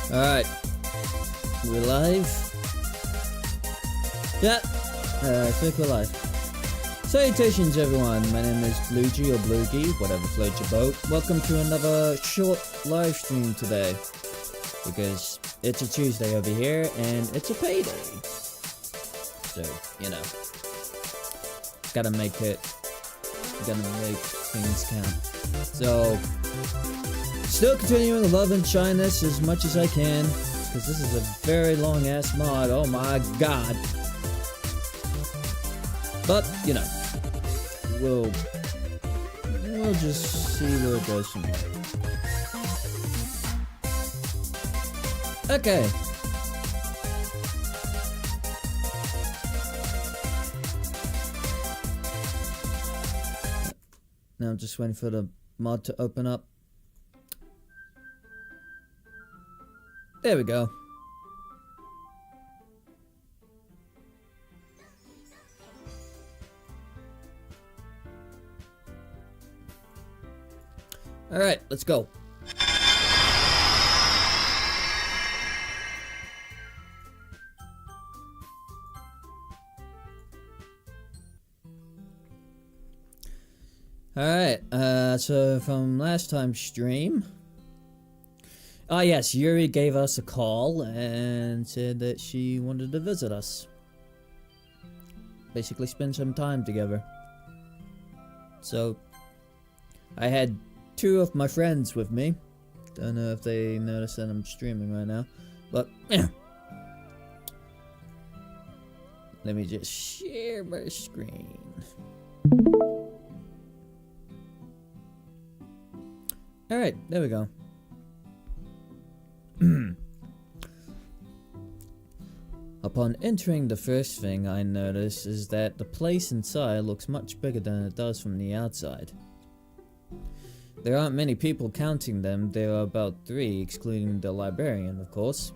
Alright. We're live? Yeah. I think we're live. Salutations everyone, my name is Bluegee or Bluegee, whatever floats your boat. Welcome to another short live stream today. Because it's a Tuesday over here and it's a payday. So, you know. Gotta make things count. So, still continuing Love and Shyness as much as I can. Because this is a very long ass mod, oh my god. But, you know, we'll just see where it goes from here. Okay. Now I'm just waiting for the mod to open up. There we go. Alright, let's go. Alright, so from last time's stream. Ah yes, Yuri gave us a call and said that she wanted to visit us. Basically spend some time together. So, I had two of my friends with me. Don't know if they noticed that I'm streaming right now, but yeah. Let me just share my screen. Alright, there we go. Upon entering, the first thing I notice is that the place inside looks much bigger than it does from the outside. There aren't many people counting them, there are about 3, excluding the librarian, of course.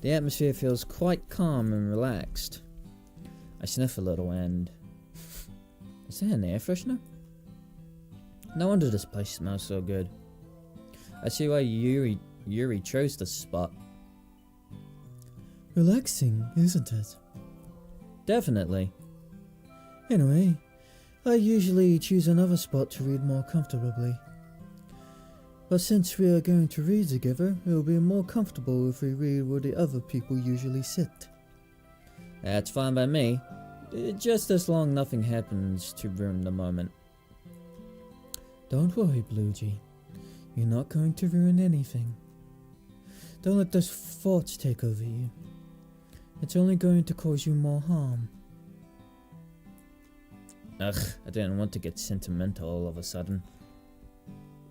The atmosphere feels quite calm and relaxed. I sniff a little and... Is that an air freshener? No wonder this place smells so good. I see why Yuri chose this spot. Relaxing, isn't it? Definitely. Anyway, I usually choose another spot to read more comfortably. But since we are going to read together, it will be more comfortable if we read where the other people usually sit. That's fine by me. Just as long nothing happens to ruin the moment. Don't worry, Bluegee. You're not going to ruin anything. Don't let those thoughts take over you. It's only going to cause you more harm. Ugh, I didn't want to get sentimental all of a sudden.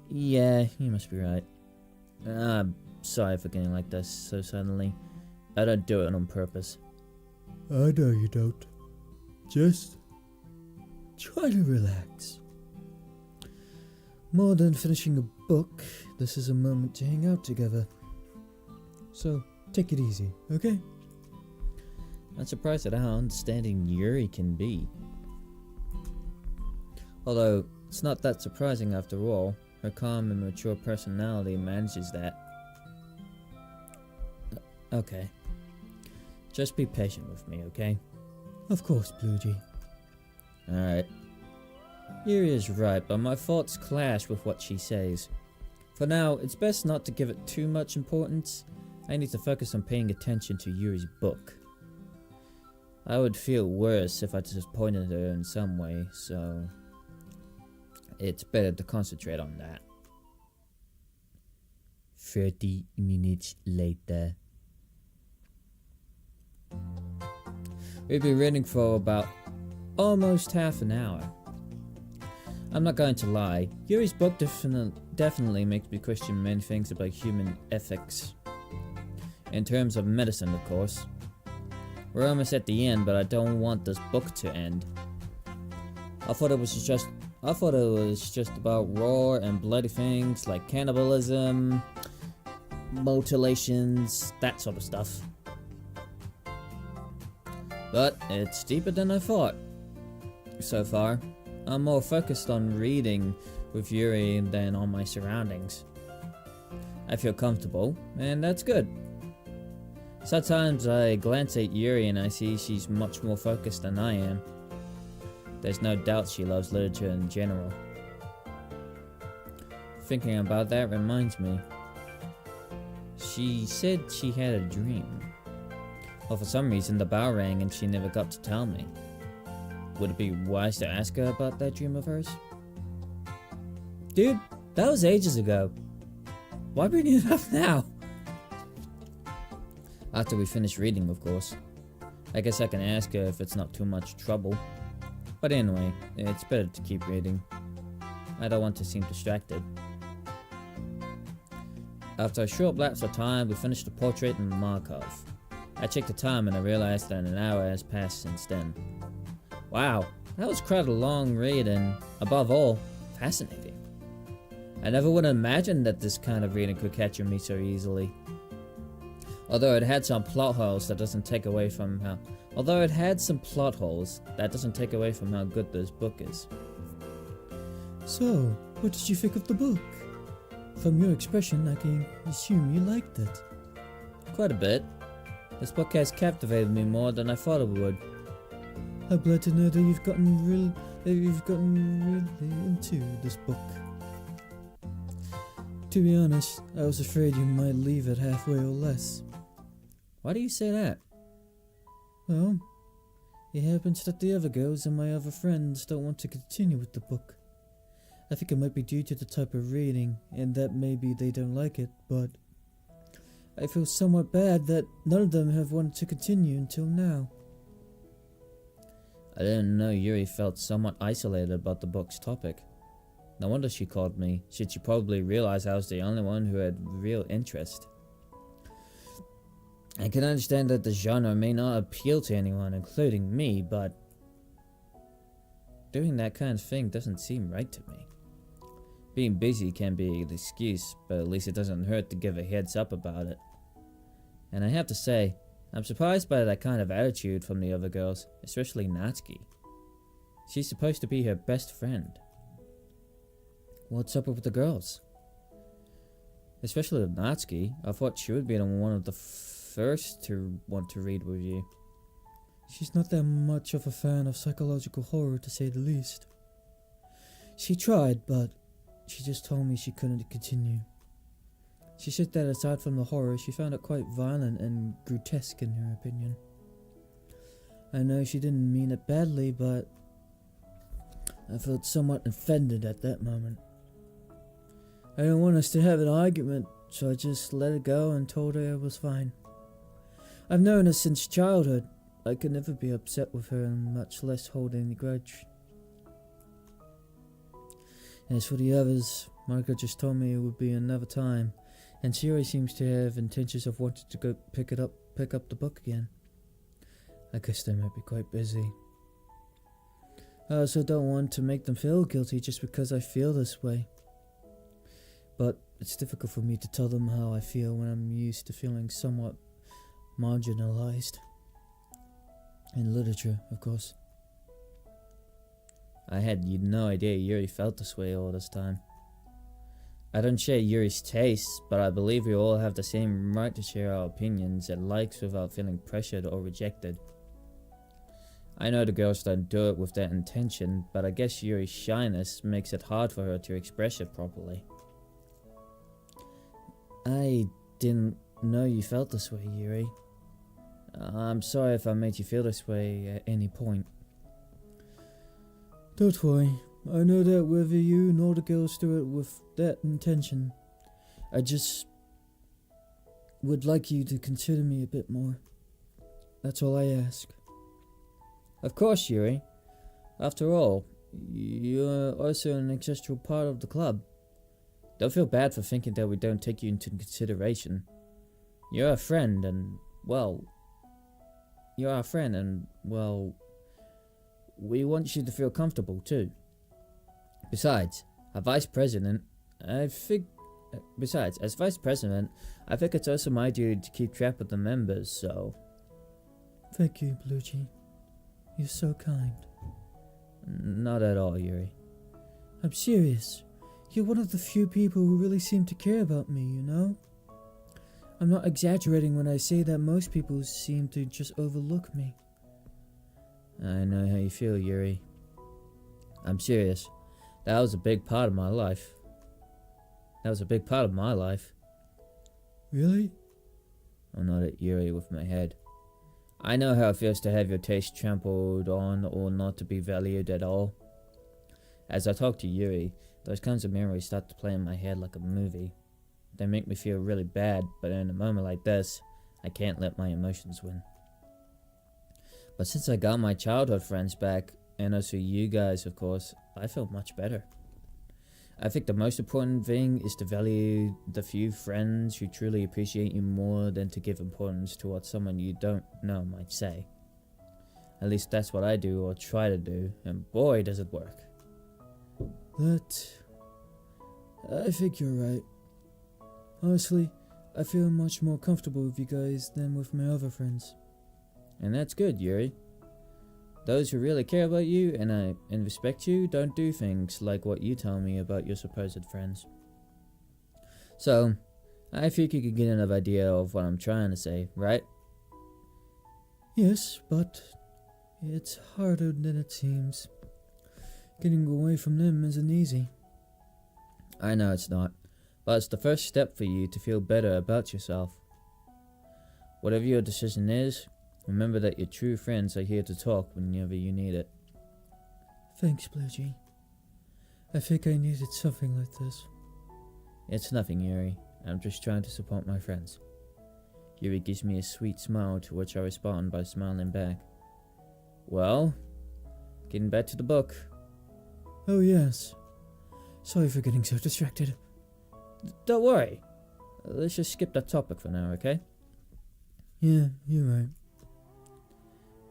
Yeah, you must be right. I'm sorry for getting like this so suddenly. I don't do it on purpose. I know you don't. Just try to relax. More than finishing a book, this is a moment to hang out together. So, take it easy, okay? I'm surprised at how understanding Yuri can be. Although, it's not that surprising after all. Her calm and mature personality manages that. Okay. Just be patient with me, okay? Of course, Bluegee. Alright. Yuri is right, but my thoughts clash with what she says. For now, it's best not to give it too much importance. I need to focus on paying attention to Yuri's book. I would feel worse if I disappointed her in some way, so it's better to concentrate on that. 30 minutes later. We've been reading for about almost half an hour. I'm not going to lie, Yuri's book definitely makes me question many things about human ethics. In terms of medicine, of course. We're almost at the end, but I don't want this book to end. I thought it was just about raw and bloody things like cannibalism, mutilations, that sort of stuff. But it's deeper than I thought. So far, I'm more focused on reading with Yuri than on my surroundings. I feel comfortable, and that's good. Sometimes I glance at Yuri and I see she's much more focused than I am. There's no doubt she loves literature in general. Thinking about that reminds me. She said she had a dream. Well, for some reason the bell rang and she never got to tell me. Would it be wise to ask her about that dream of hers? Dude, that was ages ago. Why bring it up now? After we finish reading, of course. I guess I can ask her if it's not too much trouble. But anyway, it's better to keep reading. I don't want to seem distracted. After a short lapse of time, we finished the portrait in Markov. I checked the time and I realized that an hour has passed since then. Wow, that was quite a long read and, above all, fascinating. I never would have imagined that this kind of reading could capture me so easily. Although it had some plot holes, that doesn't take away from how good this book is. So, what did you think of the book? From your expression, I can assume you liked it. Quite a bit. This book has captivated me more than I thought it would. I'm glad to know that you've gotten really into this book. To be honest, I was afraid you might leave it halfway or less. Why do you say that? Well, it happens that the other girls and my other friends don't want to continue with the book. I think it might be due to the type of reading, and that maybe they don't like it, but I feel somewhat bad that none of them have wanted to continue until now. I didn't know Yuri felt somewhat isolated about the book's topic. No wonder she called me, since she probably realized I was the only one who had real interest. I can understand that the genre may not appeal to anyone, including me, but doing that kind of thing doesn't seem right to me. Being busy can be an excuse, but at least it doesn't hurt to give a heads up about it. And I have to say, I'm surprised by that kind of attitude from the other girls, especially Natsuki. She's supposed to be her best friend. What's up with the girls? Especially with Natsuki, I thought she would be one of the first to want to read with you. She's not that much of a fan of psychological horror, to say the least. She tried, but she just told me she couldn't continue. She said that aside from the horror, she found it quite violent and grotesque in her opinion. I know she didn't mean it badly, but I felt somewhat offended at that moment. I didn't want us to have an argument, so I just let it go and told her it was fine. I've known her since childhood. I could never be upset with her, and much less hold any grudge. As for the others, Margaret just told me it would be another time, and she always seems to have intentions of wanting to go pick up the book again. I guess they might be quite busy. I also don't want to make them feel guilty just because I feel this way. But it's difficult for me to tell them how I feel when I'm used to feeling somewhat marginalized. In literature, of course. I had no idea Yuri felt this way all this time. I don't share Yuri's tastes, but I believe we all have the same right to share our opinions and likes without feeling pressured or rejected. I know the girls don't do it with that intention, but I guess Yuri's shyness makes it hard for her to express it properly. I didn't know you felt this way, Yuri. I'm sorry if I made you feel this way at any point. Don't worry. I know that whether you nor the girls do it with that intention. I just would like you to consider me a bit more. That's all I ask. Of course, Yuri. After all, you're also an essential part of the club. Don't feel bad for thinking that we don't take you into consideration. You're a friend and, well, we want you to feel comfortable too. Besides, as vice president, I think it's also my duty to keep track of the members, so... Thank you, Bluechie. You're so kind. Not at all, Yuri. I'm serious. You're one of the few people who really seem to care about me, you know? I'm not exaggerating when I say that most people seem to just overlook me. I know how you feel, Yuri. I'm serious. That was a big part of my life. Really? I nodded Yuri with my head. I know how it feels to have your taste trampled on or not to be valued at all. As I talk to Yuri, those kinds of memories start to play in my head like a movie. They make me feel really bad, but in a moment like this, I can't let my emotions win. But since I got my childhood friends back, and also you guys, of course, I feel much better. I think the most important thing is to value the few friends who truly appreciate you more than to give importance to what someone you don't know might say. At least that's what I do or try to do, and boy does it work. I think you're right. Honestly, I feel much more comfortable with you guys than with my other friends. And that's good, Yuri. Those who really care about you and respect you don't do things like what you tell me about your supposed friends. So, I think you could get enough idea of what I'm trying to say, right? Yes, but it's harder than it seems. Getting away from them isn't easy. I know it's not, but it's the first step for you to feel better about yourself. Whatever your decision is, remember that your true friends are here to talk whenever you need it. Thanks, Bluejay. I think I needed something like this. It's nothing, Yuri. I'm just trying to support my friends. Yuri gives me a sweet smile, to which I respond by smiling back. Well, getting back to the book. Oh yes. Sorry for getting so distracted. Don't worry. Let's just skip that topic for now, okay? Yeah, you're right.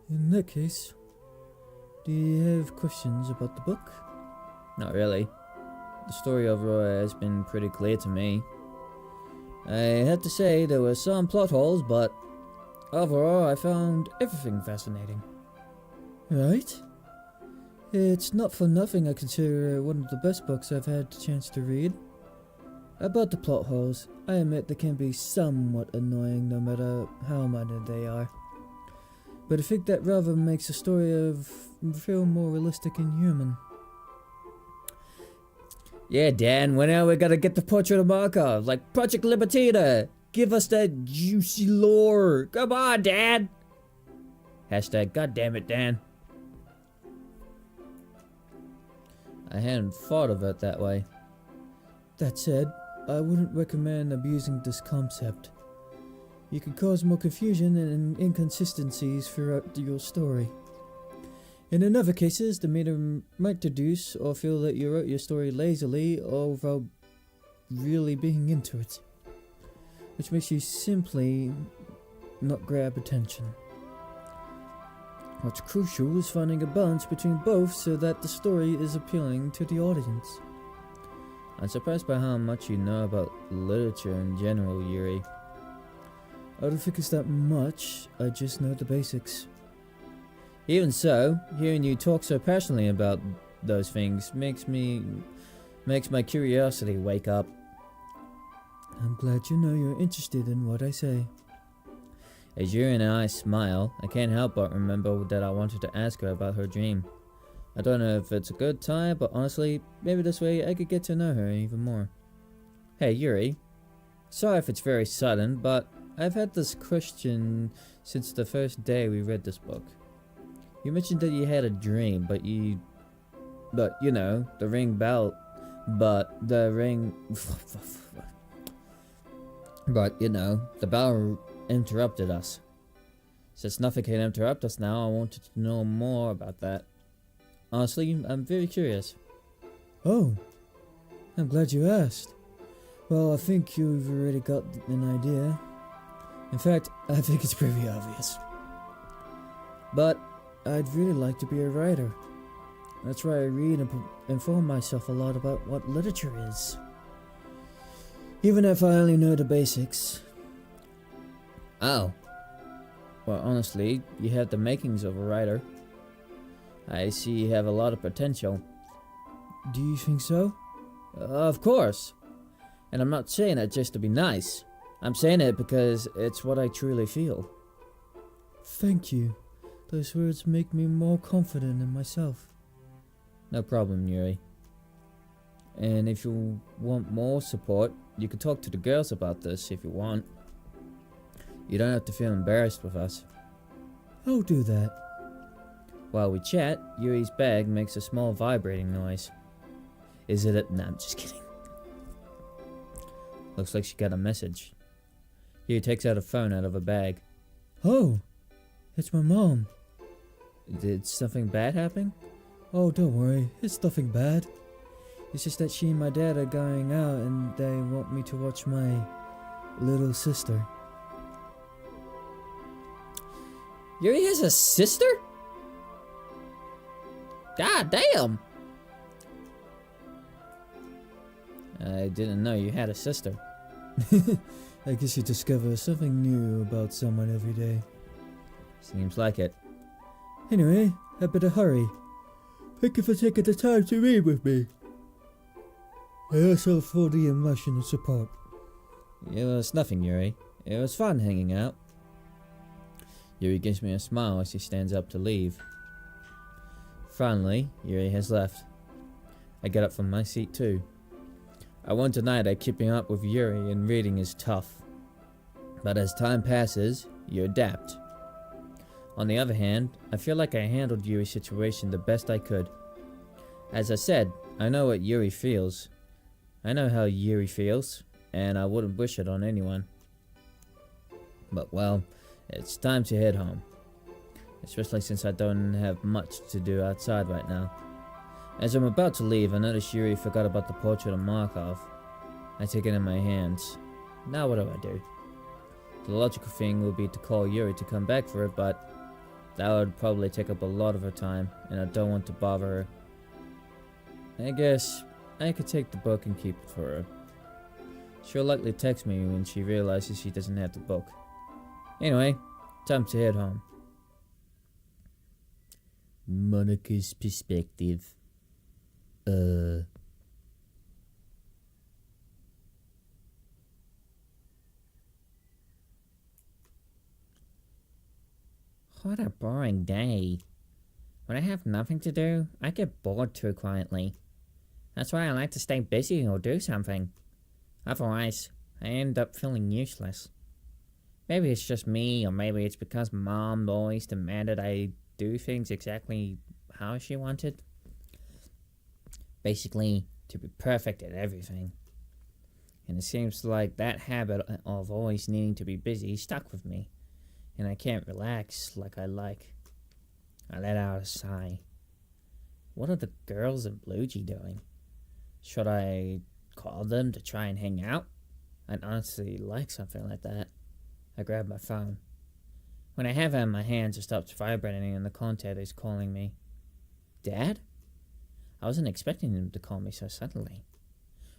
In that case, do you have questions about the book? Not really. The story overall has been pretty clear to me. I have to say there were some plot holes, but overall I found everything fascinating. Right? It's not for nothing I consider it one of the best books I've had the chance to read. About the plot holes, I admit they can be somewhat annoying no matter how minor they are. But I think that rather makes the story feel more realistic and human. Yeah, Dan, when are we gonna get the portrait of Markov? Like Project Libertina! Give us that juicy lore! Come on, Dan! Hashtag goddammit, Dan. I hadn't thought of it that way. That said, I wouldn't recommend abusing this concept. You could cause more confusion and inconsistencies throughout your story. And in other cases, the reader might deduce or feel that you wrote your story lazily or without really being into it, which makes you simply not grab attention. What's crucial is finding a balance between both so that the story is appealing to the audience. I'm surprised by how much you know about literature in general, Yuri. I don't think it's that much, I just know the basics. Even so, hearing you talk so passionately about those things makes my curiosity wake up. I'm glad you know you're interested in what I say. As Yuri and I smile, I can't help but remember that I wanted to ask her about her dream. I don't know if it's a good time, but honestly, maybe this way I could get to know her even more. Hey Yuri, sorry if it's very sudden, but I've had this question since the first day we read this book. You mentioned that you had a dream, but you know, the ring bell, but the ring, but you know, the bell interrupted us. Since nothing can interrupt us now, I wanted to know more about that. Honestly, I'm very curious. Oh, I'm glad you asked. Well, I think you've already got an idea. In fact, I think it's pretty obvious. But I'd really like to be a writer. That's why I read and inform myself a lot about what literature is. Even if I only know the basics. Oh. Well, honestly, you have the makings of a writer. I see you have a lot of potential. Do you think so? Of course. And I'm not saying that just to be nice. I'm saying it because it's what I truly feel. Thank you. Those words make me more confident in myself. No problem, Yuri. And if you want more support, you can talk to the girls about this if you want. You don't have to feel embarrassed with us. I'll do that. While we chat, Yuri's bag makes a small vibrating noise. Is it? Nah, I'm just kidding. Looks like she got a message. Yuri takes out a phone out of her bag. Oh, it's my mom. Did something bad happen? Oh, don't worry. It's nothing bad. It's just that she and my dad are going out and they want me to watch my little sister. Yuri has a sister? God damn! I didn't know you had a sister. I guess you discover something new about someone every day. Seems like it. Anyway, I better hurry. Thank you for taking the time to read with me. I also for the emotional support. It was nothing, Yuri. It was fun hanging out. Yuri gives me a smile as she stands up to leave. Finally, Yuri has left. I get up from my seat too. I won't deny that keeping up with Yuri and reading is tough. But as time passes, you adapt. On the other hand, I feel like I handled Yuri's situation the best I could. As I said, I know what Yuri feels. I know how Yuri feels, and I wouldn't wish it on anyone. But well, it's time to head home. Especially since I don't have much to do outside right now. As I'm about to leave, I notice Yuri forgot about the portrait of Markov. I take it in my hands. Now what do I do? The logical thing would be to call Yuri to come back for it, but that would probably take up a lot of her time, and I don't want to bother her. I guess I could take the book and keep it for her. She'll likely text me when she realizes she doesn't have the book. Anyway, time to head home. Monica's perspective. What a boring day. When I have nothing to do, I get bored too quietly. That's why I like to stay busy or do something. Otherwise, I end up feeling useless. Maybe it's just me, or maybe it's because Mom always demanded I do things exactly how she wanted. Basically, to be perfect at everything. And it seems like that habit of always needing to be busy stuck with me. And I can't relax like I like. I let out a sigh. What are the girls in Blue G doing? Should I call them to try and hang out? I'd honestly like something like that. I grab my phone. When I have it in my hands, it stops vibrating and the contact is calling me. Dad? I wasn't expecting him to call me so suddenly.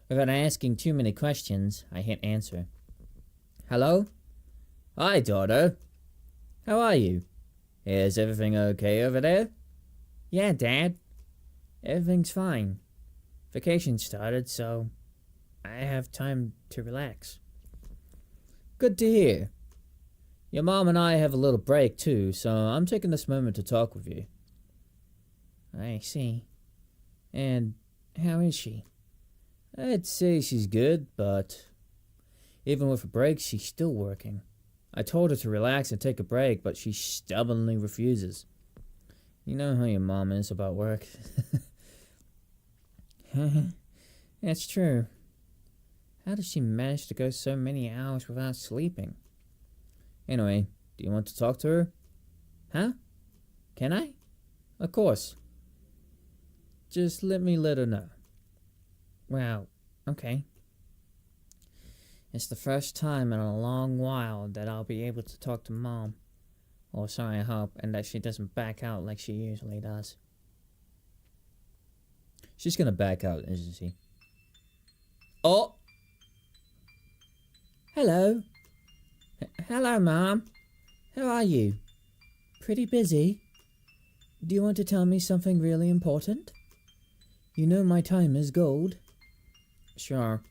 Without asking too many questions, I hit answer. Hello? Hi, daughter. How are you? Is everything okay over there? Yeah, Dad. Everything's fine. Vacation started, so I have time to relax. Good to hear. Your mom and I have a little break too, so I'm taking this moment to talk with you. I see. And how is she? I'd say she's good, but even with a break, she's still working. I told her to relax and take a break, but she stubbornly refuses. You know how your mom is about work. That's true. How does she manage to go so many hours without sleeping? Anyway, do you want to talk to her? Huh? Can I? Of course. Just let her know. Wow, okay. It's the first time in a long while that I'll be able to talk to Mom. Or so I hope, and that she doesn't back out like she usually does. She's gonna back out, isn't she? Oh! Hello. Hello, Mom. How are you? Pretty busy. Do you want to tell me something really important? You know my time is gold. Sure.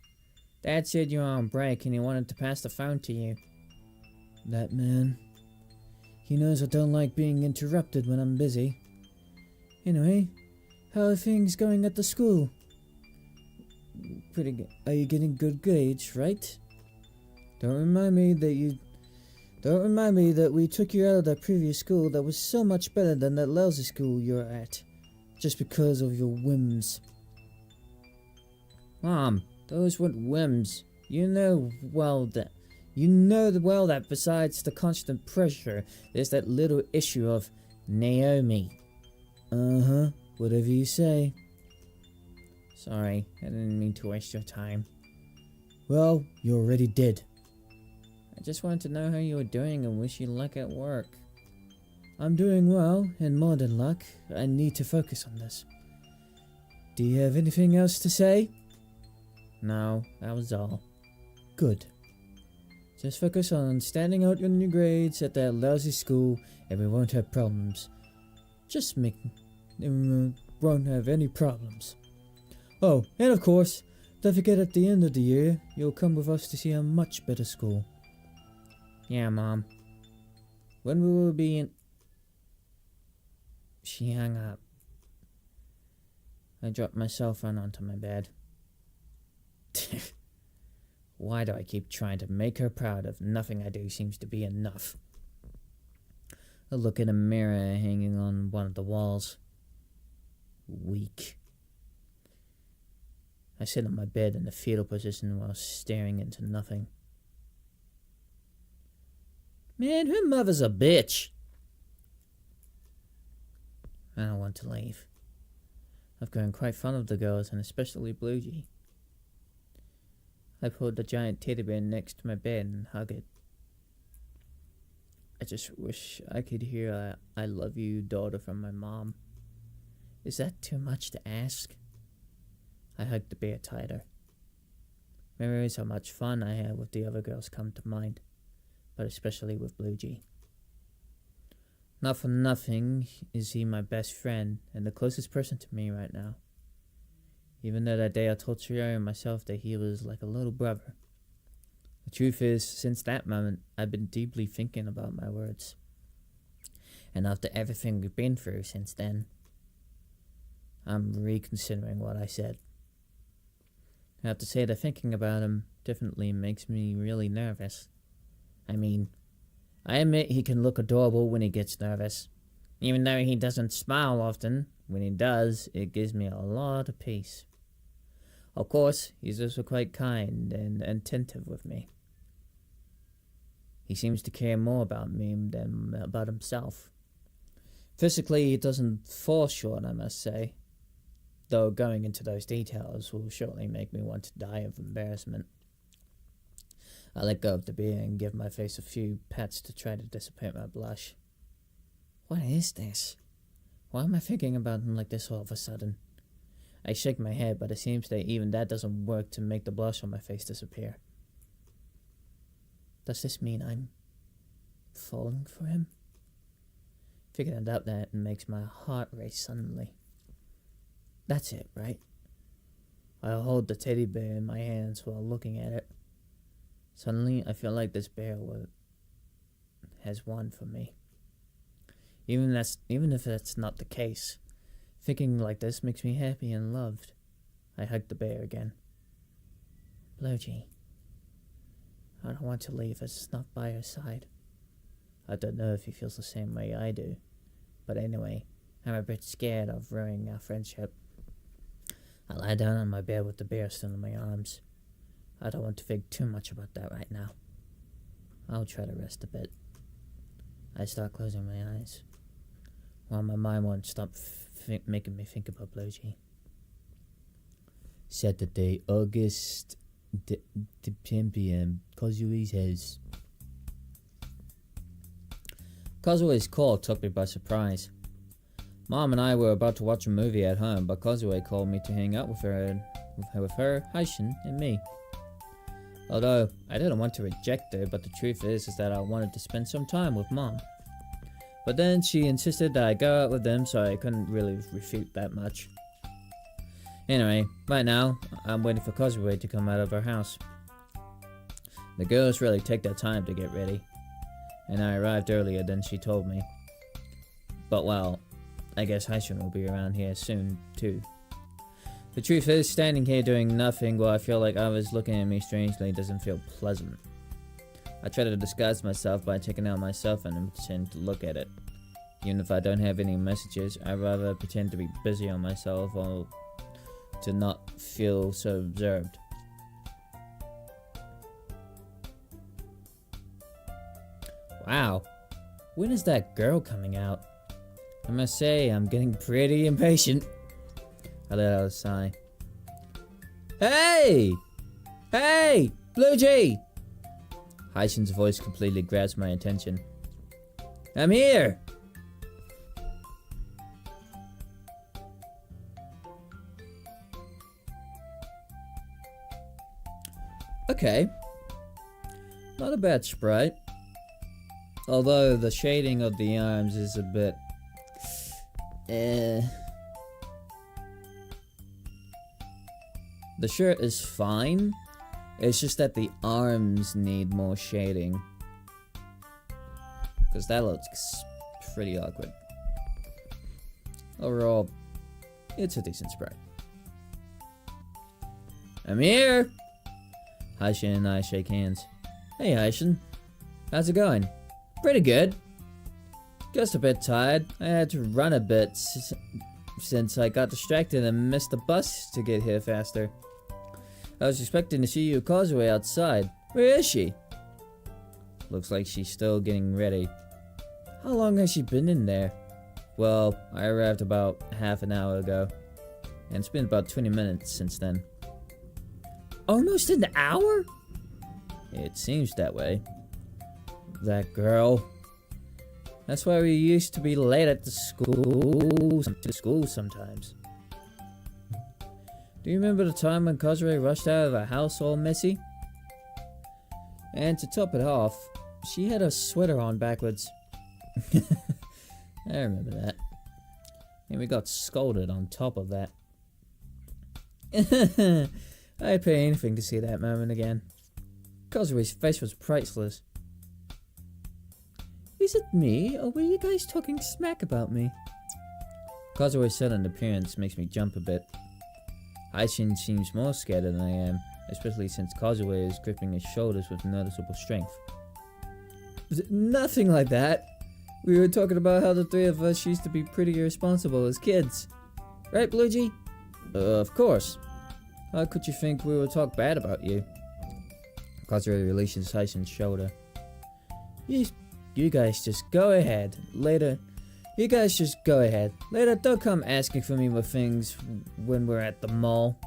Dad said you were on break and he wanted to pass the phone to you. That man. He knows I don't like being interrupted when I'm busy. Anyway, how are things going at the school? Pretty good. Are you getting good grades, right? Don't remind me that we took you out of that previous school that was so much better than that lousy school you're at, just because of your whims. Mom, those weren't whims. You know that besides the constant pressure, there's that little issue of Naomi. Uh-huh, whatever you say. Sorry, I didn't mean to waste your time. Well, you already did. I just wanted to know how you were doing and wish you luck at work. I'm doing well, and more than luck, I need to focus on this. Do you have anything else to say? No, that was all. Good. Just focus on standing out on your grades at that lousy school, and we won't have problems. Won't have any problems. Oh, and of course, don't forget at the end of the year, you'll come with us to see a much better school. Yeah, Mom. When we will be in... She hung up. I dropped my cell phone onto my bed. Why do I keep trying to make her proud if nothing I do seems to be enough? I look at a mirror hanging on one of the walls. Weak. I sit on my bed in the fetal position while staring into nothing. Man, her mother's a bitch. I don't want to leave. I've grown quite fond of the girls, and especially Bluey. I pulled the giant teddy bear next to my bed and hugged it. I just wish I could hear a "I love you, daughter" from my mom. Is that too much to ask? I hugged the bear tighter. Memories of how much fun I had with the other girls come to mind, but especially with Bluey. Not for nothing is he my best friend and the closest person to me right now. Even though that day I told Trio and myself that he was like a little brother. The truth is, since that moment, I've been deeply thinking about my words. And after everything we've been through since then, I'm reconsidering what I said. I have to say that thinking about him differently makes me really nervous. I mean, I admit he can look adorable when he gets nervous. Even though he doesn't smile often, when he does, it gives me a lot of peace. Of course, he's also quite kind and attentive with me. He seems to care more about me than about himself. Physically, he doesn't fall short, I must say. Though going into those details will surely make me want to die of embarrassment. I let go of the beer and give my face a few pats to try to dissipate my blush. What is this? Why am I thinking about him like this all of a sudden? I shake my head, but it seems that even that doesn't work to make the blush on my face disappear. Does this mean I'm falling for him? Figuring out that makes my heart race suddenly. That's it, right? I hold the teddy bear in my hands while looking at it. Suddenly, I feel like this bear has won for me. Even if that's not the case, thinking like this makes me happy and loved. I hug the bear again. Bluey, I don't want to leave us not by her side. I don't know if he feels the same way I do, but anyway, I'm a bit scared of ruining our friendship. I lie down on my bed with the bear still in my arms. I don't want to think too much about that right now. I'll try to rest a bit. I start closing my eyes, while my mind won't stop making me think about Bluey. Saturday, August 10 p.m. Kazui's house. Kazui's call took me by surprise. Mom and I were about to watch a movie at home, but Kazue called me to hang out with her, Haishin, and me. Although, I didn't want to reject her, but the truth is that I wanted to spend some time with Mom. But then she insisted that I go out with them, so I couldn't really refute that much. Anyway, right now, I'm waiting for Kozue to come out of her house. The girls really take their time to get ready, and I arrived earlier than she told me. But well, I guess Haishun will be around here soon, too. The truth is, standing here doing nothing while I feel like others looking at me strangely doesn't feel pleasant. I try to disguise myself by taking out my cell phone and pretend to look at it. Even if I don't have any messages, I'd rather pretend to be busy on myself or to not feel so observed. Wow, when is that girl coming out? I must say, I'm getting pretty impatient. I let out a sigh. Hey! Hey! Blue Jay! Haishun's voice completely grabs my attention. I'm here! Okay. Not a bad sprite. Although the shading of the arms is a bit... The shirt is fine. It's just that the arms need more shading. Because that looks pretty awkward. Overall, it's a decent sprite. I'm here! Haishun and I shake hands. Hey Haishun, how's it going? Pretty good. Just a bit tired. I had to run a bit since I got distracted and missed the bus to get here faster. I was expecting to see Kozue outside. Where is she? Looks like she's still getting ready. How long has she been in there? Well, I arrived about half an hour ago. And it's been about 20 minutes since then. Almost an hour? It seems that way. That girl. That's why we used to be late at the school sometimes. Do you remember the time when Kozue rushed out of the house all messy? And to top it off, she had her sweater on backwards. I remember that. And we got scolded on top of that. I'd pay anything to see that moment again. Kozue's face was priceless. Is it me, or were you guys talking smack about me? Kozue's sudden appearance makes me jump a bit. Haishun seems more scared than I am, especially since Kozue is gripping his shoulders with noticeable strength. Nothing like that. We were talking about how the three of us used to be pretty irresponsible as kids. Right, Bluejay? Of course. How could you think we would talk bad about you? Kozue releases Haishun's shoulder. You guys just go ahead. Later, don't come asking for me with things when we're at the mall.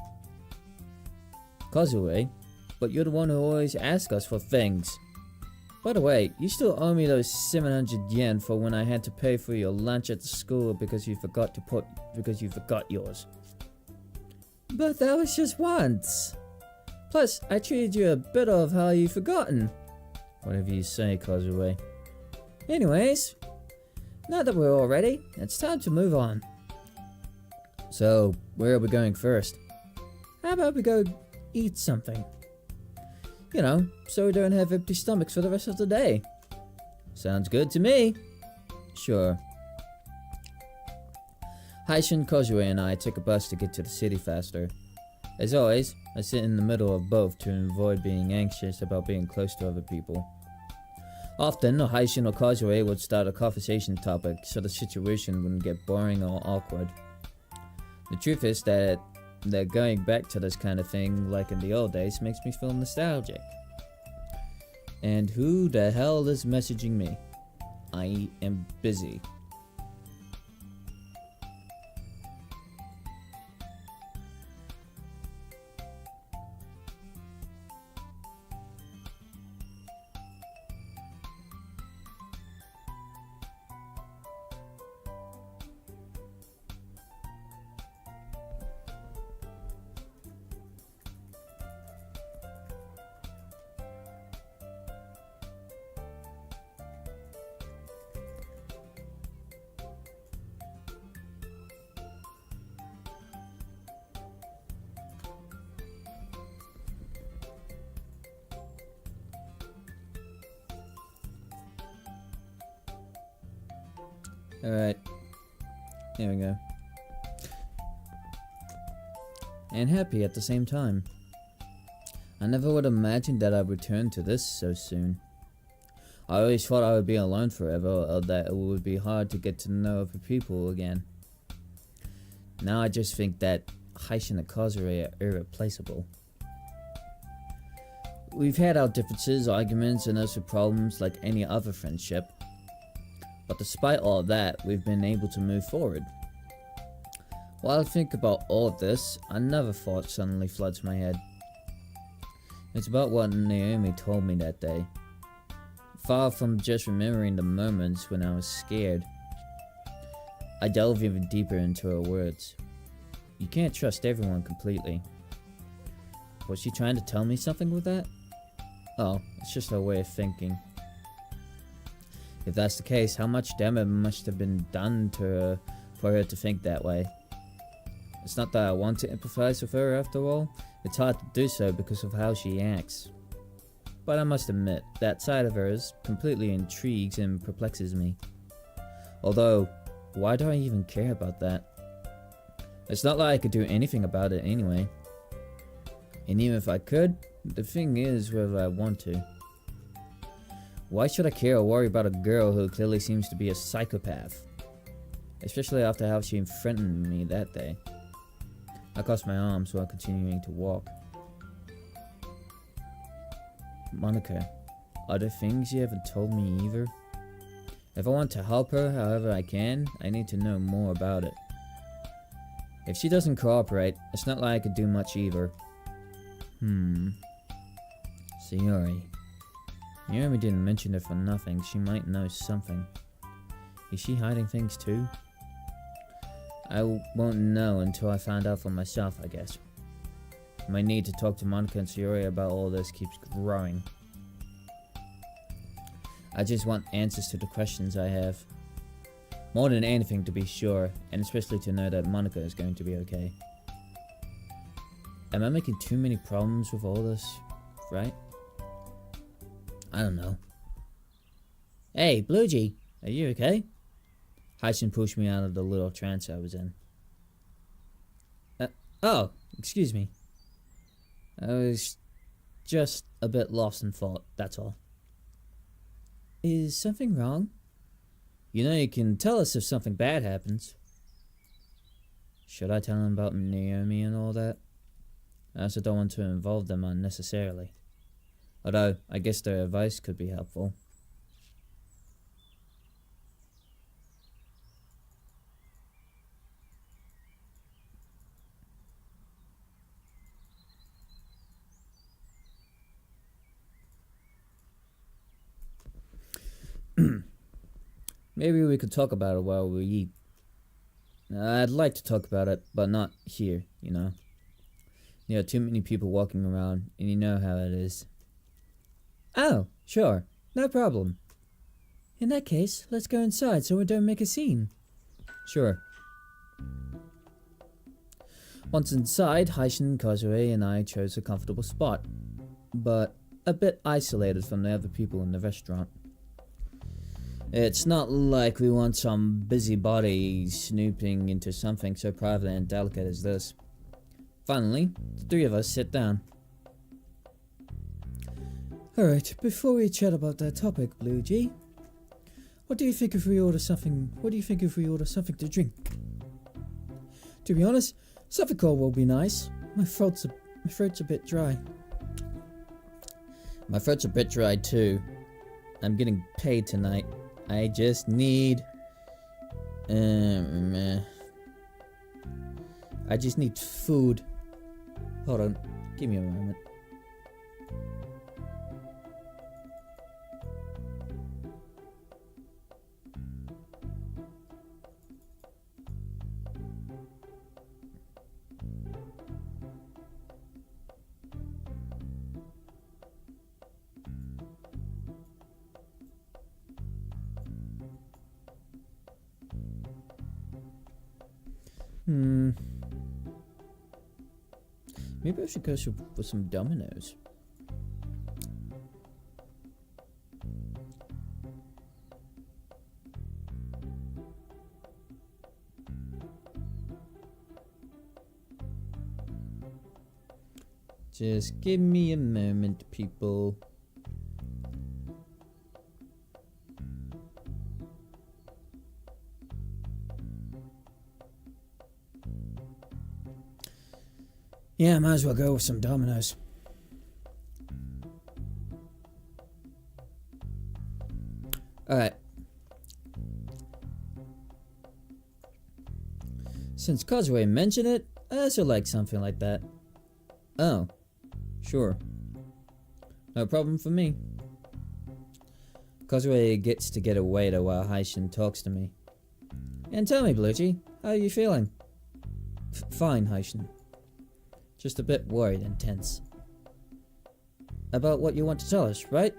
Kozue, but you're the one who always asks us for things. By the way, you still owe me those 700 yen for when I had to pay for your lunch at the school because you forgot yours. But that was just once. Plus, I treated you a bit of how you've forgotten. Whatever you say, Kozue. Anyways, now that we're all ready, it's time to move on. So, where are we going first? How about we go eat something? You know, so we don't have empty stomachs for the rest of the day. Sounds good to me. Sure. Haishun, Kozue, and I take a bus to get to the city faster. As always, I sit in the middle of both to avoid being anxious about being close to other people. Often, Haishun or Kozue would start a conversation topic so the situation wouldn't get boring or awkward. The truth is that going back to this kind of thing like in the old days makes me feel nostalgic. And who the hell is messaging me? I am busy. Alright. There we go. And happy at the same time. I never would have imagined that I'd return to this so soon. I always thought I would be alone forever, or that it would be hard to get to know other people again. Now I just think that Heishin and Kazure are irreplaceable. We've had our differences, arguments, and also problems like any other friendship. But despite all of that, we've been able to move forward. While I think about all of this, another thought suddenly floods my head. It's about what Naomi told me that day. Far from just remembering the moments when I was scared, I delve even deeper into her words. You can't trust everyone completely. Was she trying to tell me something with that? Oh, it's just her way of thinking. If that's the case, how much damage must have been done to her for her to think that way? It's not that I want to empathize with her after all. It's hard to do so because of how she acts. But I must admit, that side of hers completely intrigues and perplexes me. Although, why do I even care about that? It's not like I could do anything about it anyway. And even if I could, the thing is whether I want to. Why should I care or worry about a girl who clearly seems to be a psychopath? Especially after how she threatened me that day. I crossed my arms while continuing to walk. Monica, are there things you haven't told me either? If I want to help her however I can, I need to know more about it. If she doesn't cooperate, it's not like I could do much either. Sayori. Naomi didn't mention it for nothing. She might know something. Is she hiding things too? I won't know until I find out for myself, I guess. My need to talk to Monica and Sayori about all this keeps growing. I just want answers to the questions I have. More than anything, to be sure, and especially to know that Monica is going to be okay. Am I making too many problems with all this, right? I don't know. Hey, Bluegee, are you okay? Heishin pushed me out of the little trance I was in. Oh, excuse me. I was just a bit lost in thought, that's all. Is something wrong? You know you can tell us if something bad happens. Should I tell him about Naomi and all that? I also don't want to involve them unnecessarily. Although, I guess their advice could be helpful. Maybe we could talk about it while we eat. I'd like to talk about it, but not here, you know. There are too many people walking around, and you know how it is. Oh, sure. No problem. In that case, let's go inside so we don't make a scene. Sure. Once inside, Heishin, Kazue, and I chose a comfortable spot, but a bit isolated from the other people in the restaurant. It's not like we want some busybody snooping into something so private and delicate as this. Finally, the three of us sit down. Alright, before we chat about that topic, Bluegee, what do you think if we order something to drink? To be honest, something cold will be nice. My throat's a bit dry. My throat's a bit dry too. I'm getting paid tonight. I just need... I just need food. Hold on. Give me a moment. Maybe I should go for some Dominoes. Just give me a moment, people. Yeah, might as well go with some dominoes. Alright. Since Causeway mentioned it, I also like something like that. Oh, sure. No problem for me. Causeway gets to get a waiter while Haishin talks to me. And tell me, Bluechie, how are you feeling? Fine, Haishin. Just a bit worried and tense. About what you want to tell us, right?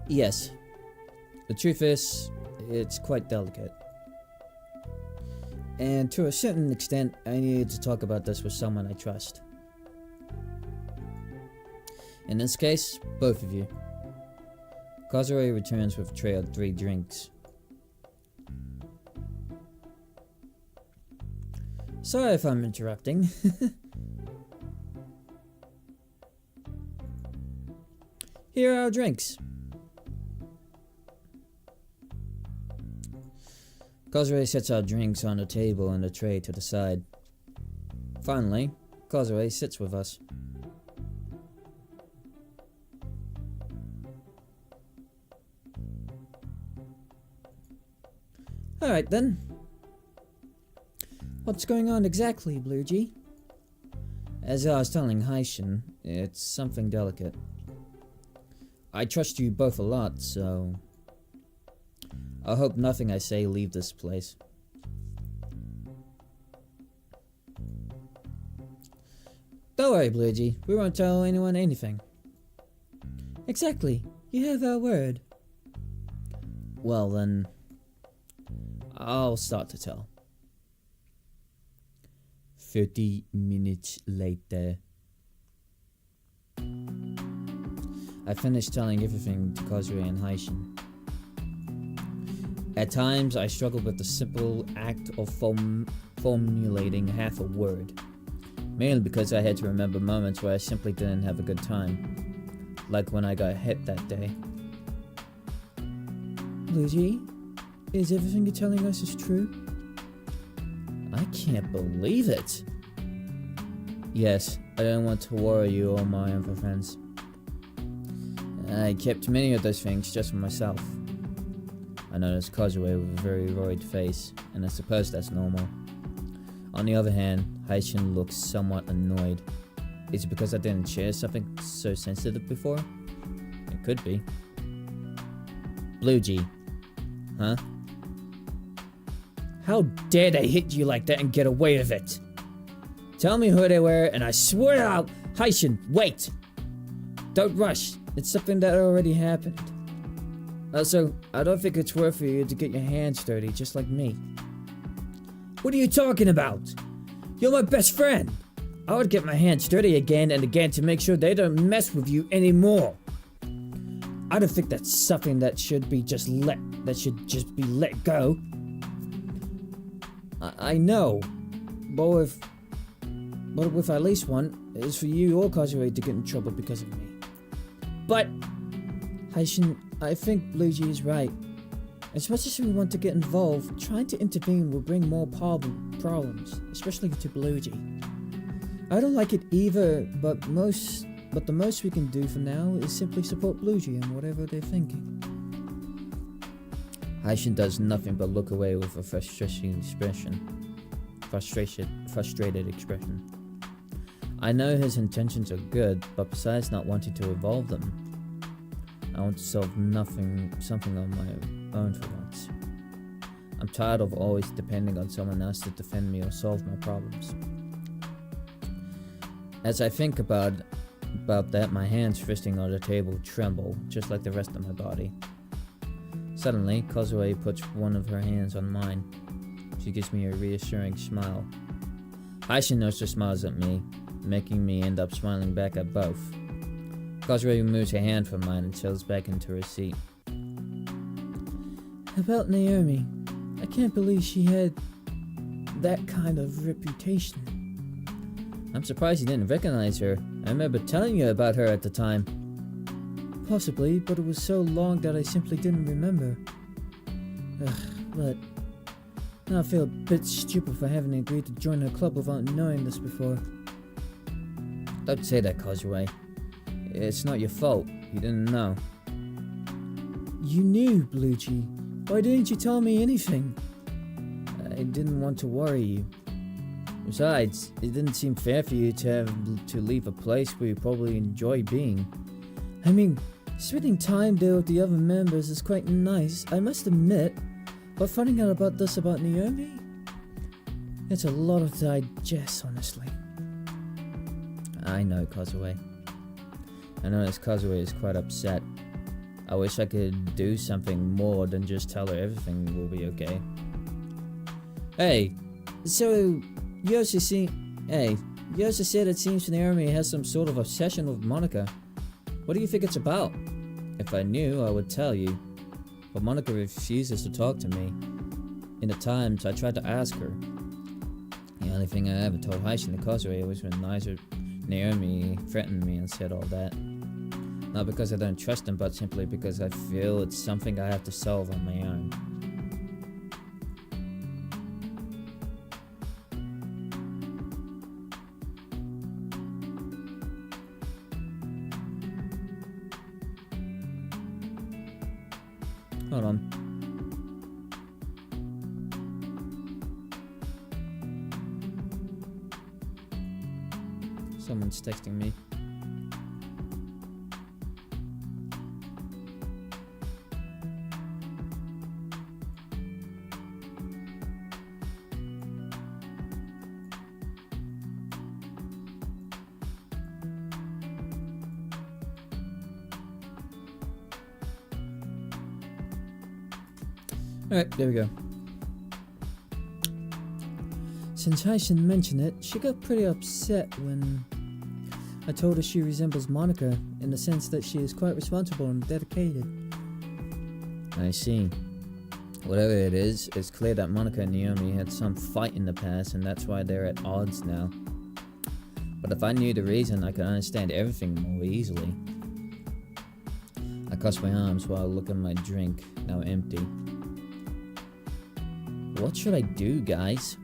Yes. The truth is, it's quite delicate. And to a certain extent, I needed to talk about this with someone I trust. In this case, both of you. Causeway returns with a tray of 3 drinks. Sorry if I'm interrupting. Here are our drinks. Causeway sets our drinks on a table and a tray to the side. Finally, Causeway sits with us. Alright then. What's going on exactly, Bluechie? As I was telling Haishin, it's something delicate. I trust you both a lot, so I hope nothing I say leave this place. Don't worry, Bluechie. We won't tell anyone anything. Exactly. You have our word. Well then, I'll start to tell. 30 minutes later. I finished telling everything to Causeway and Haishin. At times, I struggled with the simple act of formulating half a word. Mainly because I had to remember moments where I simply didn't have a good time. Like when I got hit that day. Bluechie, is everything you're telling us is true? I can't believe it. Yes, I didn't want to worry you or my other friends. I kept many of those things just for myself. I noticed Causeway with a very worried face, and I suppose that's normal. On the other hand, Haishin looks somewhat annoyed. Is it because I didn't share something so sensitive before? It could be. Bluechie. Huh? How dare they hit you like that and get away with it? Tell me who they were and I swear I'll... Haishin, wait! Don't rush. It's something that already happened. Also, I don't think it's worth for you to get your hands dirty just like me. What are you talking about? You're my best friend. I would get my hands dirty again and again to make sure they don't mess with you anymore. I don't think that's something that should just be let go. I know, but with at least one is for you or Causeway to get in trouble because of me. But Haishin, I think Bluechie is right. As much as we want to get involved, trying to intervene will bring more problems, especially to Bluechie. I don't like it either, but the most we can do for now is simply support Bluechie in whatever they're thinking. Haishin does nothing but look away with a frustrated expression. I know his intentions are good, but besides not wanting to evolve them, I want to solve something on my own for once. I'm tired of always depending on someone else to defend me or solve my problems. As I think about that, my hands fisting on the table tremble, just like the rest of my body. Suddenly, Causeway puts one of her hands on mine. She gives me a reassuring smile. Haishin also smiles at me, making me end up smiling back at both. Causeway removes her hand from mine and settles back into her seat. About Naomi, I can't believe she had that kind of reputation. I'm surprised you didn't recognize her. I remember telling you about her at the time. Possibly, but it was so long that I simply didn't remember. But now I feel a bit stupid for having agreed to join her club without knowing this before. Don't say that, Causeway. It's not your fault. You didn't know. You knew, Bluegee. Why didn't you tell me anything? I didn't want to worry you. Besides, it didn't seem fair for you to have to leave a place where you probably enjoy being. I mean, spending time there with the other members is quite nice, I must admit. But finding out about this about Naomi? It's a lot to digest, honestly. I know, Causeway. I know this Causeway is quite upset. I wish I could do something more than just tell her everything will be okay. Hey, so you also said it seems Naomi has some sort of obsession with Monica. What do you think it's about? If I knew, I would tell you. But Monica refuses to talk to me. In the times I tried to ask her. The only thing I ever told Heishin the Causeway was when Naomi threatened me and said all that. Not because I don't trust him, but simply because I feel it's something I have to solve on my own. Hold on. Someone's texting me. Alright, there we go. Since Heishin mentioned it, she got pretty upset when I told her she resembles Monica in the sense that she is quite responsible and dedicated. I see. Whatever it is, it's clear that Monica and Naomi had some fight in the past and that's why they're at odds now. But if I knew the reason, I could understand everything more easily. I crossed my arms while looking at my drink, now empty. What should I do, guys?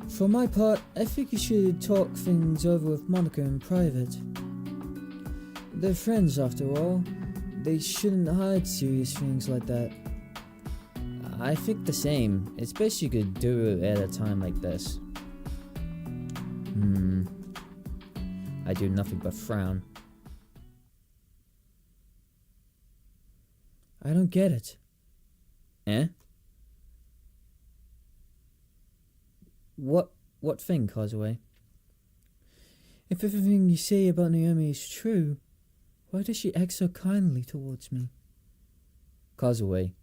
For my part, I think you should talk things over with Monica in private. They're friends after all. They shouldn't hide serious things like that. I think the same. It's best you could do it at a time like this. I do nothing but frown. I don't get it. Eh? What thing, Causeway? If everything you say about Naomi is true, why does she act so kindly towards me? Causeway,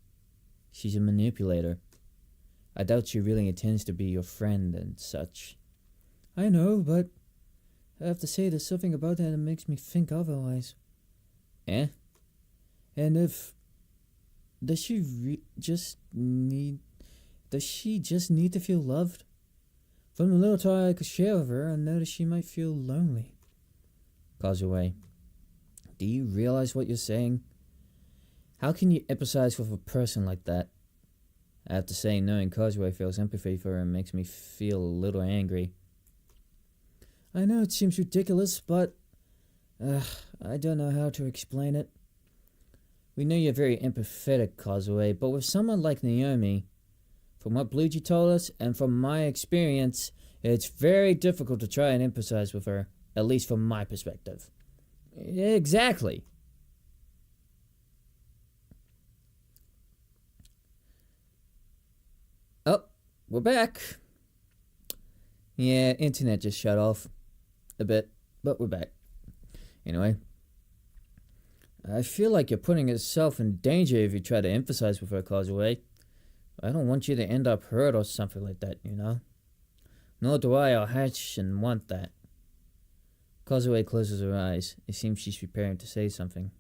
she's a manipulator. I doubt she really intends to be your friend and such. I know, but I have to say there's something about that that makes me think otherwise. Eh? And if... Does she just need to feel loved? From the little time I could share with her, I noticed she might feel lonely. Causeway, do you realize what you're saying? How can you empathize with a person like that? I have to say, knowing Causeway feels empathy for her makes me feel a little angry. I know it seems ridiculous, but... I don't know how to explain it. We know you're very empathetic, Causeway, but with someone like Naomi... From what Bluegee told us, and from my experience, it's very difficult to try and empathize with her, at least from my perspective. Exactly. Oh, we're back. Yeah, internet just shut off a bit, but we're back. Anyway, I feel like you're putting yourself in danger if you try to empathize with her, Causeway. I don't want you to end up hurt or something like that, you know? Nor do I or Hatchin want that. Causeway closes her eyes. It seems she's preparing to say something.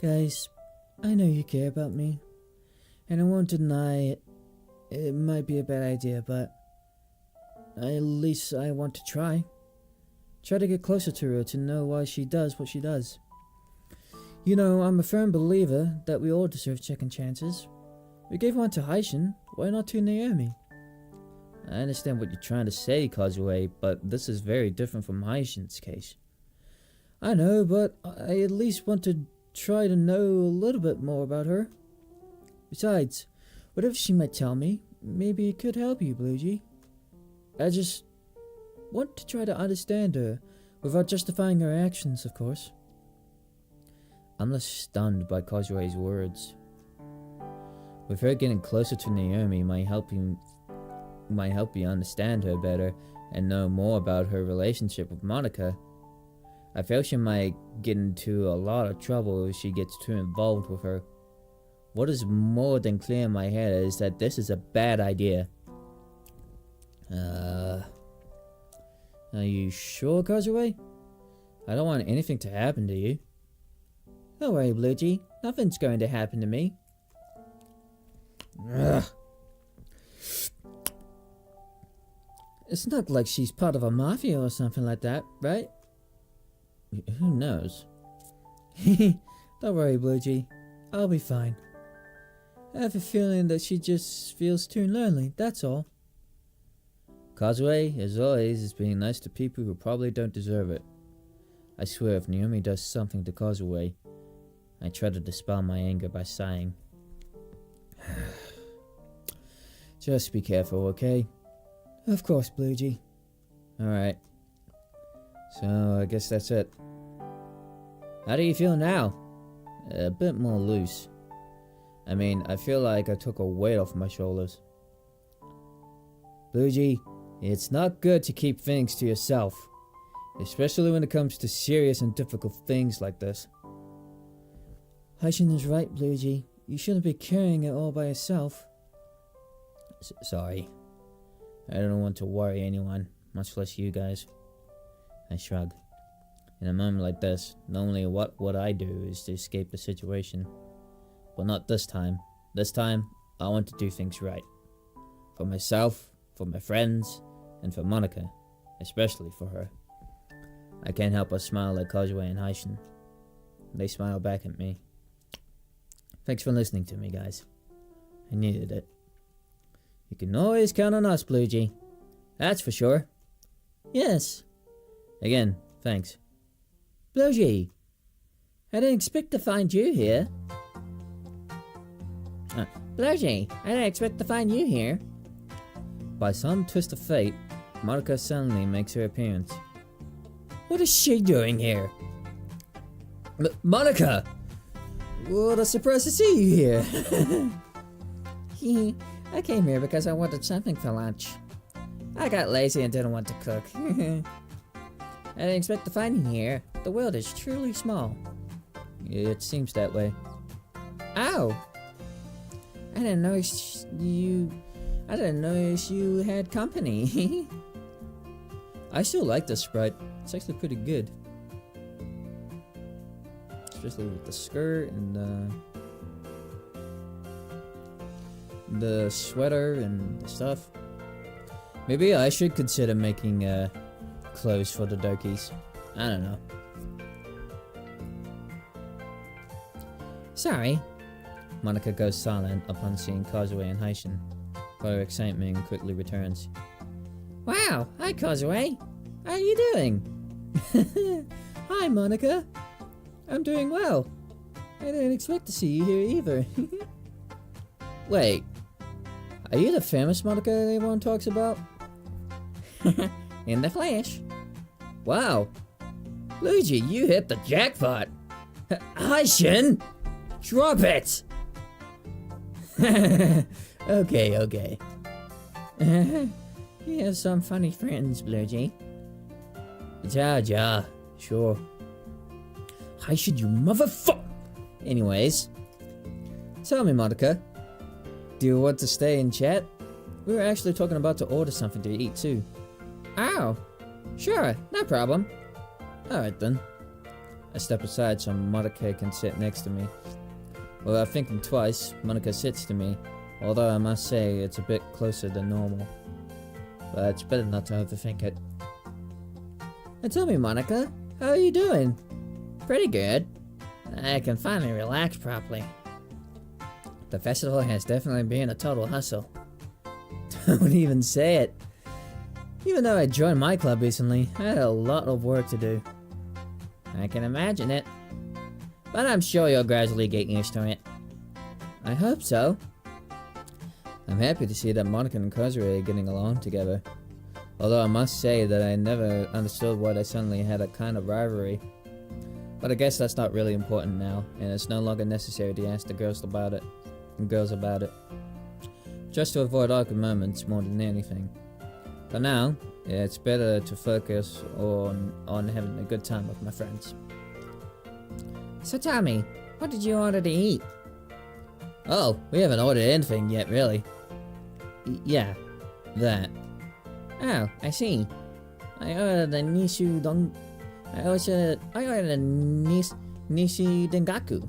Guys, I know you care about me. And I won't deny it. It might be a bad idea, but at least I want to try. Try to get closer to her to know why she does what she does. You know, I'm a firm believer that we all deserve second chances. We gave one to Haishin, why not to Naomi? I understand what you're trying to say, Kazuo, but this is very different from Haishin's case. I know, but I at least want to try to know a little bit more about her. Besides, whatever she might tell me, maybe it could help you, Bluejay. I just want to try to understand her, without justifying her actions, of course. I'm less stunned by Kazuo's words. With her getting closer to Naomi might help you understand her better and know more about her relationship with Monica. I feel she might get into a lot of trouble if she gets too involved with her. What is more than clear in my head is that this is a bad idea. Are you sure, Kazuo? I don't want anything to happen to you. Don't worry, Bluejay. Nothing's going to happen to me. Ugh. It's not like she's part of a mafia or something like that, right? Who knows? Don't worry, Bluejay. I'll be fine. I have a feeling that she just feels too lonely, that's all. Kazuo, as always, is being nice to people who probably don't deserve it. I swear if Naomi does something to Kazuo, I try to dispel my anger by sighing. Just be careful, okay? Of course, Bluejay. Alright. So, I guess that's it. How do you feel now? A bit more loose. I mean, I feel like I took a weight off my shoulders. Bluejay, it's not good to keep things to yourself. Especially when it comes to serious and difficult things like this. Haishin is right, Bluejay. You shouldn't be carrying it all by yourself. Sorry. I don't want to worry anyone, much less you guys. I shrug. In a moment like this, normally what I do is to escape the situation. But not this time. This time, I want to do things right. For myself, for my friends, and for Monica. Especially for her. I can't help but smile at Kazuo and Haishin. They smile back at me. Thanks for listening to me, guys. I needed it. You can always count on us, Bluejay. That's for sure. Yes. Again, thanks. Bluejay, I didn't expect to find you here. Bluejay, I didn't expect to find you here. By some twist of fate, Monica suddenly makes her appearance. What is she doing here? Monica! What a surprise to see you here. I came here because I wanted something for lunch. I got lazy and didn't want to cook. I didn't expect to find you here. The world is truly small. It seems that way. Ow! I didn't notice you had company. I still like this sprite. It's actually pretty good. Especially with the skirt and the sweater and stuff. Maybe I should consider making clothes for the Dokies. I don't know. Sorry. Monica goes silent upon seeing Kazuo and Haishin, but her excitement quickly returns. Wow! Hi, Kazuo! How are you doing? Hi, Monica. I'm doing well. I didn't expect to see you here either. Wait, are you the famous Monica everyone talks about? In the flesh. Wow. Luigi, you hit the jackpot. Haishin, drop it. Okay. You have some funny friends, Bluejay. Ja, sure. Haishin, you motherfucker. Anyways, tell me, Monica, do you want to stay and chat? We were actually talking about to order something to eat too. Oh, sure, no problem. Alright then. I step aside so Monica can sit next to me. Without thinking twice, Monica sits to me, although I must say it's a bit closer than normal. But it's better not to overthink it. And tell me, Monica, how are you doing? Pretty good. I can finally relax properly. The festival has definitely been a total hustle. Don't even say it. Even though I joined my club recently, I had a lot of work to do. I can imagine it. But I'm sure you'll gradually get used to it. I hope so. I'm happy to see that Monica and Kozure are getting along together. Although I must say that I never understood why they suddenly had a kind of rivalry. But I guess that's not really important now, and it's no longer necessary to ask the girls about it. Just to avoid awkward moments more than anything. For now, it's better to focus on having a good time with my friends. So tell me, what did you order to eat? Oh, we haven't ordered anything yet, really. Yeah, that. Oh, I see. I ordered a Nishu Dong... I ordered a Nishi Dengaku.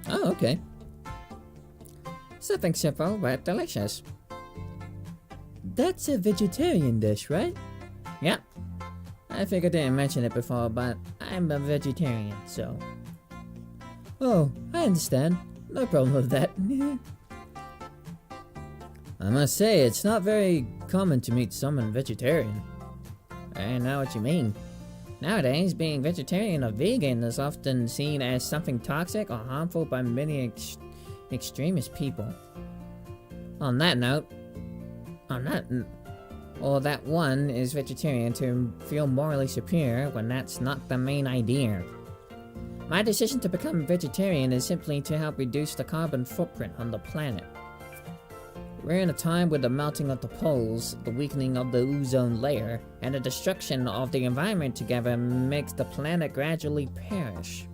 Oh, okay. Something simple but delicious. That's a vegetarian dish, right? Yep. I figured I didn't mention it before, but I'm a vegetarian, so... Oh, I understand. No problem with that. I must say, it's not very common to meet someone vegetarian. I know what you mean. Nowadays, being vegetarian or vegan is often seen as something toxic or harmful by many extremist people. On that note, or that one is vegetarian to feel morally superior when that's not the main idea. My decision to become vegetarian is simply to help reduce the carbon footprint on the planet. We're in a time with the melting of the poles, the weakening of the ozone layer, and the destruction of the environment together makes the planet gradually perish,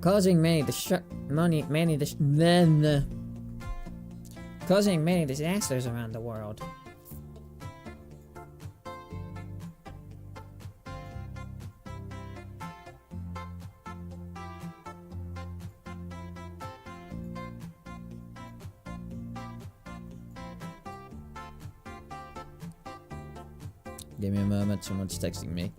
causing many disasters around the world. Give me a moment, someone's texting me.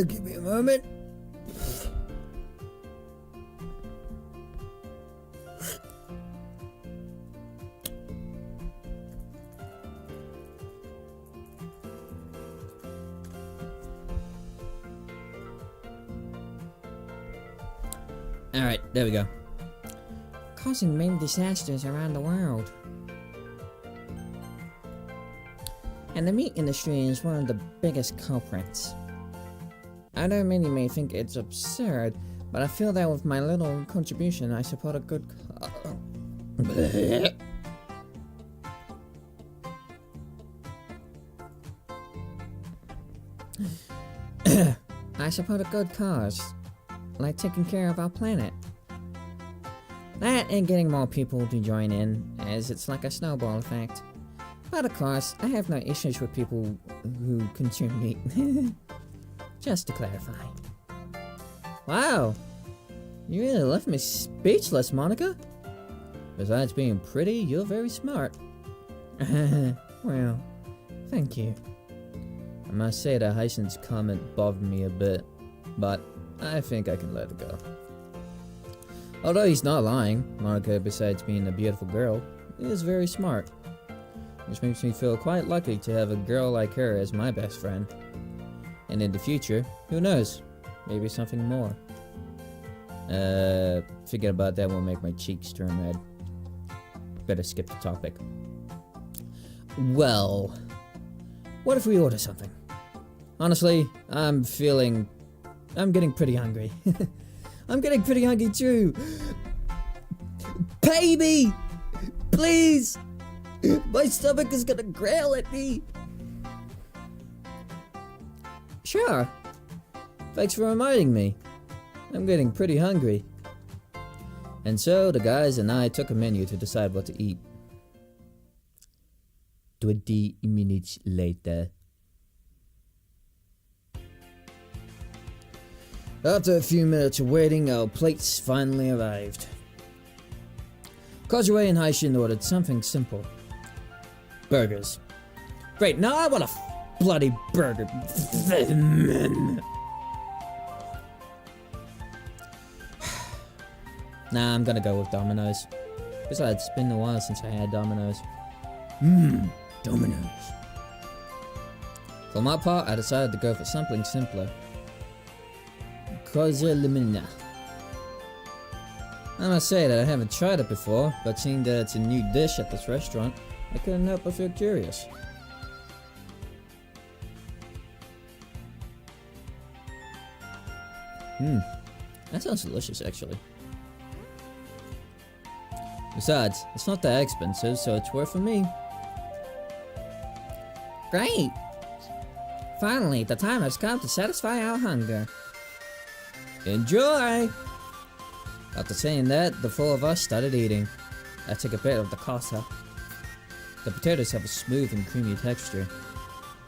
Give me a moment. Alright, there we go. Causing many disasters around the world. And the meat industry is one of the biggest culprits. I know many may think it's absurd, but I feel that with my little contribution I support a good I support a good cause, like taking care of our planet. That and getting more people to join in, as it's like a snowball effect. But of course, I have no issues with people who consume meat. Just to clarify. Wow, you really left me speechless, Monica. Besides being pretty, you're very smart. Well, thank you. I must say that Hyacinth's comment bothered me a bit, but I think I can let it go. Although he's not lying, Monica, besides being a beautiful girl, is very smart. Which makes me feel quite lucky to have a girl like her as my best friend. And in the future, who knows? Maybe something more. Thinking about that will make my cheeks turn red. Better skip the topic. Well, what if we order something? Honestly, I'm getting pretty hungry. I'm getting pretty hungry too. Pay me! Please! My stomach is gonna growl at me. Sure. Thanks for reminding me. I'm getting pretty hungry. And so the guys and I took a menu to decide what to eat. 20 minutes later. After a few minutes of waiting, our plates finally arrived. Kozue and Haishin ordered something simple. Burgers. Great, now I want a bloody burger. Nah, I'm gonna go with Domino's. Besides, it's been a while since I had Domino's. Domino's. For my part, I decided to go for something simpler. Cosa Limina. I must say that I haven't tried it before, but seeing that it's a new dish at this restaurant, I couldn't help but feel curious. That sounds delicious, actually. Besides, it's not that expensive, so it's worth for me. Great! Finally, the time has come to satisfy our hunger. Enjoy! After saying that, the four of us started eating. I took a bit of the casa. The potatoes have a smooth and creamy texture.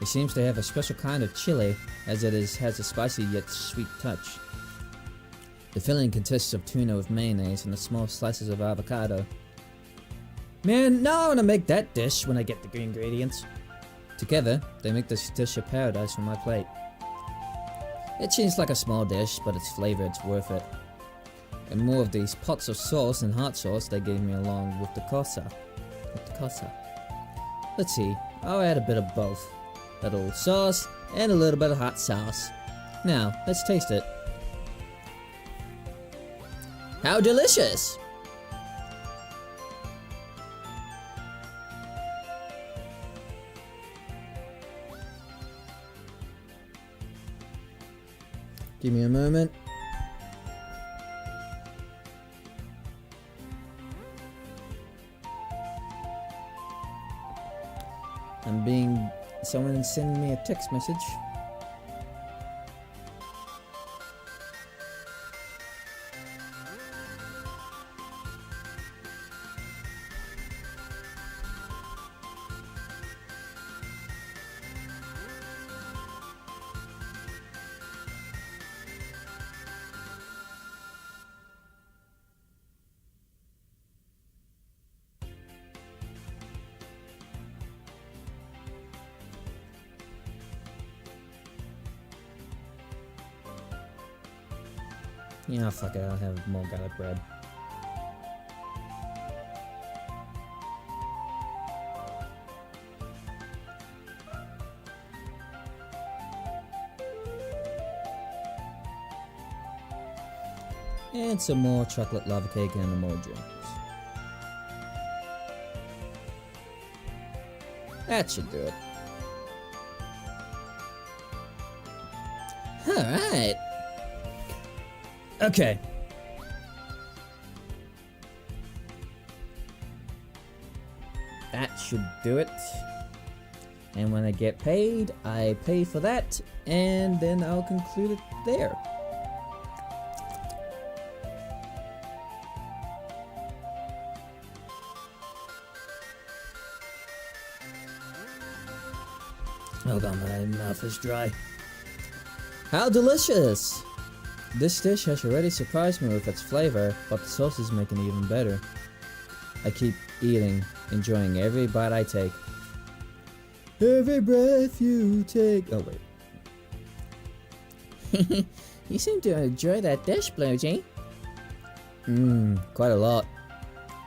It seems to have a special kind of chili, as it has a spicy yet sweet touch. The filling consists of tuna with mayonnaise and the small slices of avocado. Man, now I want to make that dish when I get the ingredients. Together, they make this dish a paradise for my plate. It seems like a small dish, but its flavor, it's worth it. And more of these pots of sauce and hot sauce they gave me along with the cosa. Let's see, I'll add a bit of both. A little sauce and a little bit of hot sauce. Now, let's taste it. How delicious! Give me a moment. Someone's sending me a text message. Yeah, fuck it, I'll have more garlic bread. And some more chocolate lava cake and more drinks. That should do it. Alright. Okay. That should do it. And when I get paid, I pay for that, and then I'll conclude it there. Hold on, my mouth is dry. How delicious! This dish has already surprised me with its flavor, but the sauce is making it even better. I keep eating, enjoying every bite I take. Every breath you take. Oh, wait. You seem to enjoy that dish, Bluejay. Quite a lot.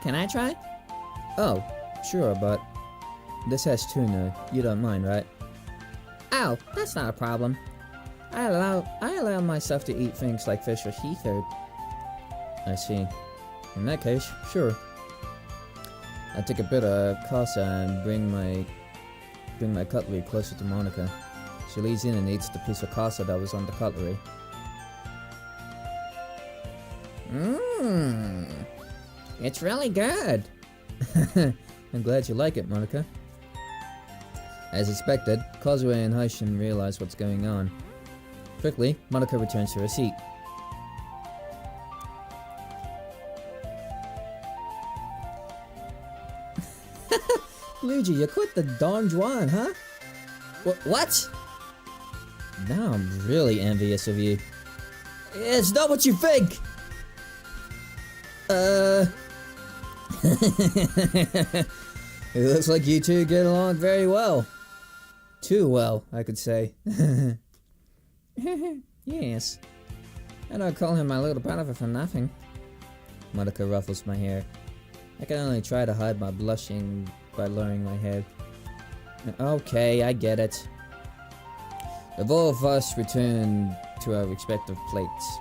Can I try? Oh, sure, but this has tuna. You don't mind, right? Oh, that's not a problem. I allow myself to eat things like fish or seafood. I see. In that case, sure. I take a bit of casa and bring my cutlery closer to Monica. She leans in and eats the piece of casa that was on the cutlery. It's really good. I'm glad you like it, Monica. As expected, Causeway and Haishin realize what's going on. Quickly, Monica returns to her seat. Luigi, you quit the Don Juan, huh? What? Now I'm really envious of you. It's not what you think! It looks like you two get along very well. Too well, I could say. Yes. I don't call him my little brother for nothing. Monica ruffles my hair. I can only try to hide my blushing by lowering my head. Okay, I get it. The four of us return to our respective plates.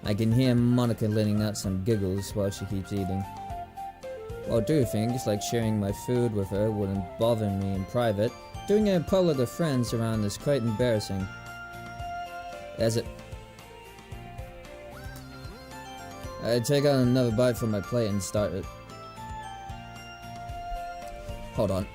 I can hear Monica letting out some giggles while she keeps eating. While doing things like sharing my food with her wouldn't bother me in private, doing it in public with friends around is quite embarrassing. As it... I take out another bite from my plate and start it. Hold on.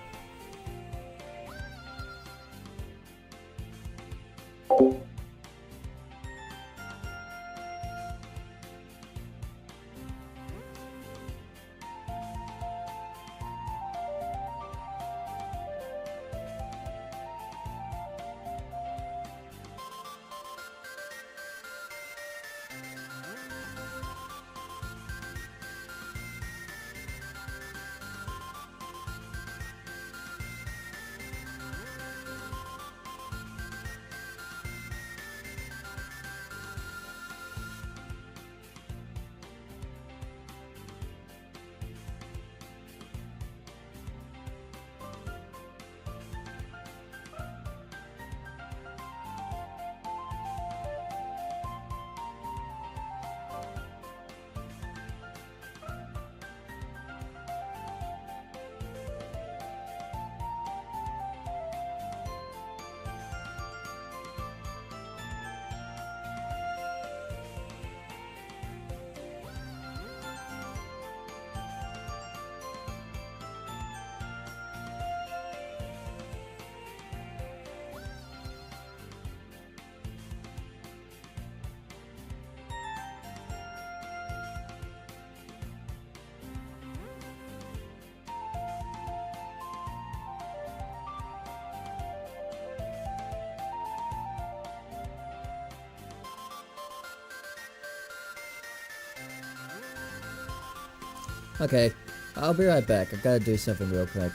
Okay, I'll be right back. I gotta do something real quick.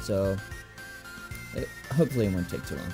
So, hopefully it won't take too long.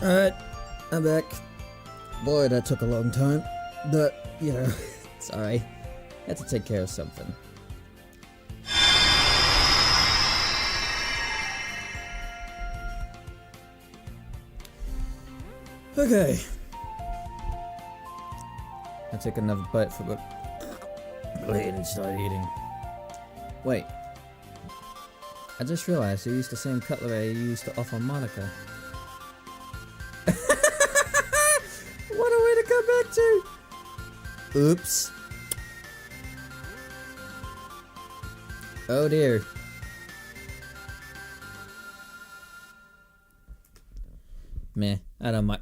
Alright, I'm back. Boy, that took a long time. But, you know, sorry. Had to take care of something. Okay. I took another bite from the blade and started eating. Wait. I just realized I used the same cutlery I used to offer Monica. What a way to come back to! Oops. Oh dear. Meh, I don't mind.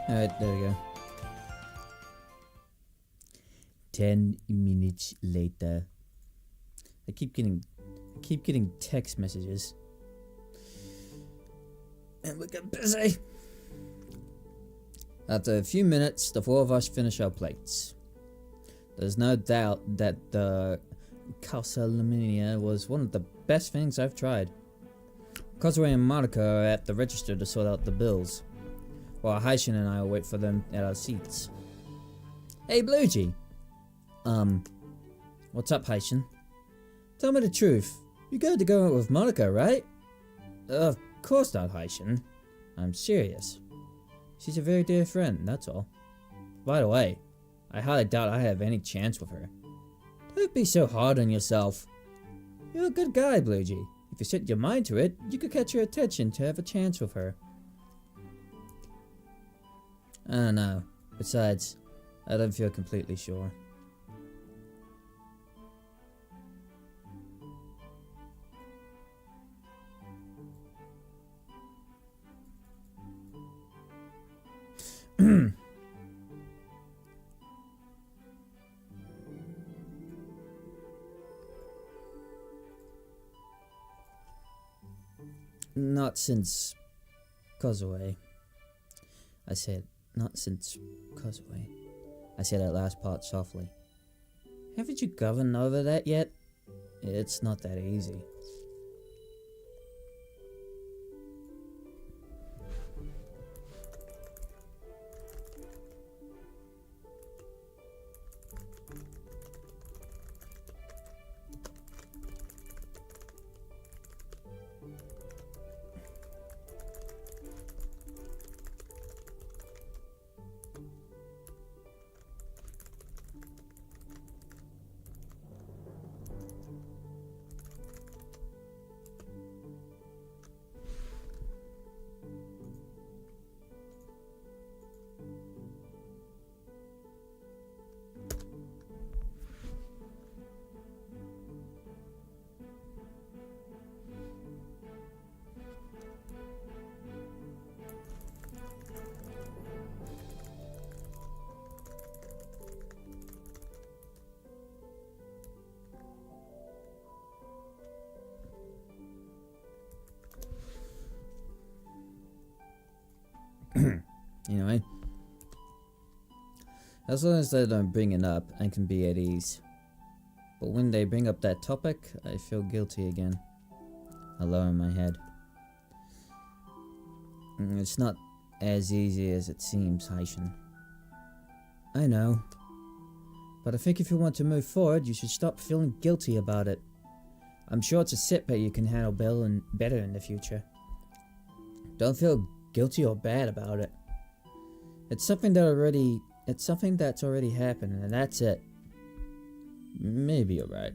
Alright, there we go. 10 minutes later. I keep getting text messages. And we get busy. After a few minutes, the four of us finish our plates. There's no doubt that the calceluminia was one of the best things I've tried. Cosway and Monica are at the register to sort out the bills, while Haishin and I will wait for them at our seats. Hey, Bluegee! What's up, Haishin? Tell me the truth. You got to go out with Monica, right? Of course not, Haishin. I'm serious. She's a very dear friend, that's all. By the way, I highly doubt I have any chance with her. Don't be so hard on yourself. You're a good guy, Bluegee. If you set your mind to it, you could catch her attention to have a chance with her. I don't know. Besides, I don't feel completely sure. Not since Kozue. I said, not since Kozue. I said that last part softly. Haven't you governed over that yet? It's not that easy. As long as they don't bring it up, I can be at ease. But when they bring up that topic, I feel guilty again. I lower my head. It's not as easy as it seems, Haishin. I know. But I think if you want to move forward, you should stop feeling guilty about it. I'm sure it's a setback you can handle better in the future. Don't feel guilty or bad about it. It's something that's already happened, and that's it. Maybe you're right.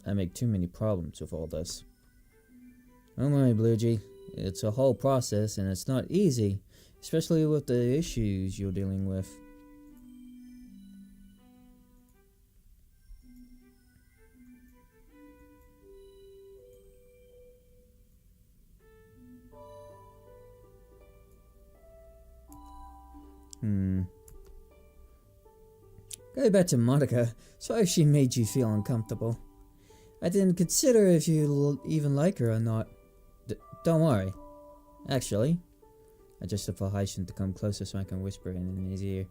I make too many problems with all this. Don't worry, Bluejay. It's a whole process, and it's not easy, especially with the issues you're dealing with. Go back to Monica. Sorry if she made you feel uncomfortable. I didn't consider if you even like her or not. Don't worry. Actually, I just look for Haishin to come closer so I can whisper in his ear.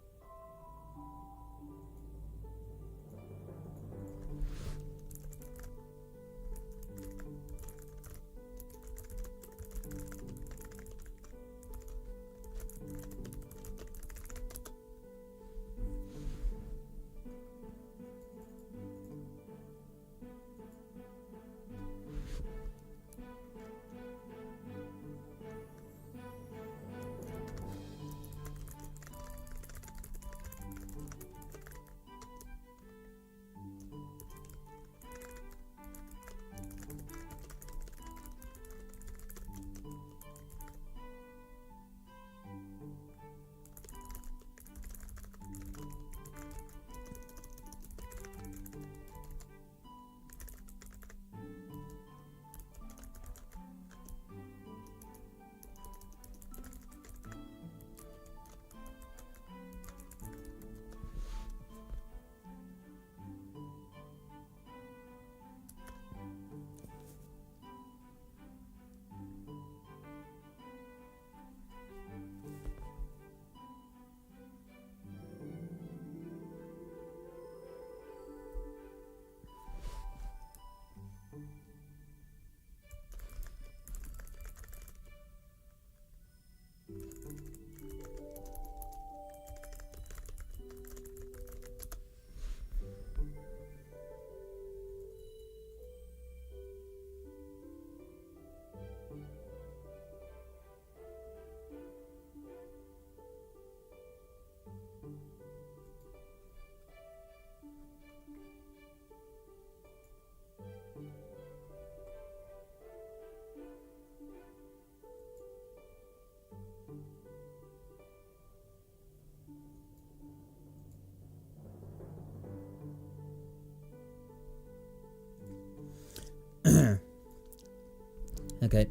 Okay.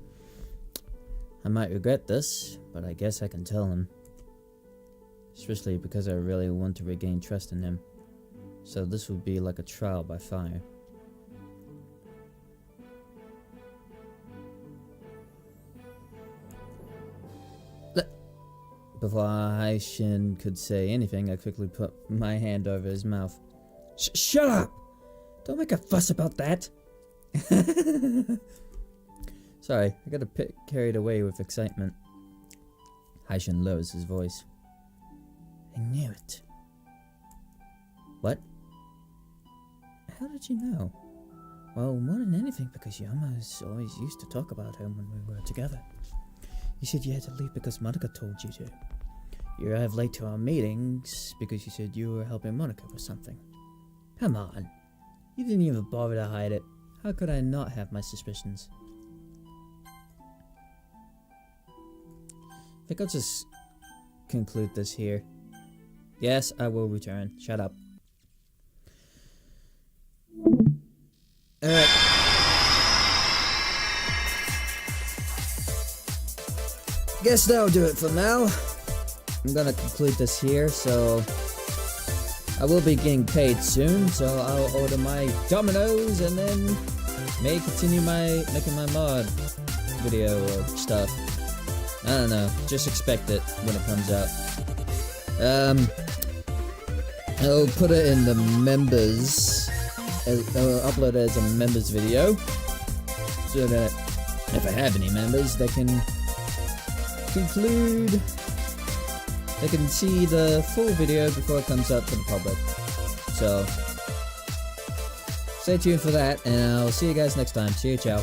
I might regret this, but I guess I can tell him. Especially because I really want to regain trust in him. So this will be like a trial by fire. Before Haishin could say anything, I quickly put my hand over his mouth. Shut up! Don't make a fuss about that! Sorry, I got a bit carried away with excitement. Haishin lowers his voice. I knew it. What? How did you know? Well, more than anything because Yama's always used to talk about him when we were together. You said you had to leave because Monica told you to. You arrived late to our meetings because you said you were helping Monica with something. Come on. You didn't even bother to hide it. How could I not have my suspicions? I think I'll just conclude this here. Yes, I will return. Shut up. Alright. Guess that'll do it for now. I'm gonna conclude this here, so I will be getting paid soon, so I'll order my Dominoes and then may continue making my mod video or stuff. I don't know, just expect it when it comes out. I'll put it in the members. I'll upload it as a members video, so that if I have any members, they can conclude. They can see the full video before it comes up to the public. So stay tuned for that, and I'll see you guys next time. See you, ciao.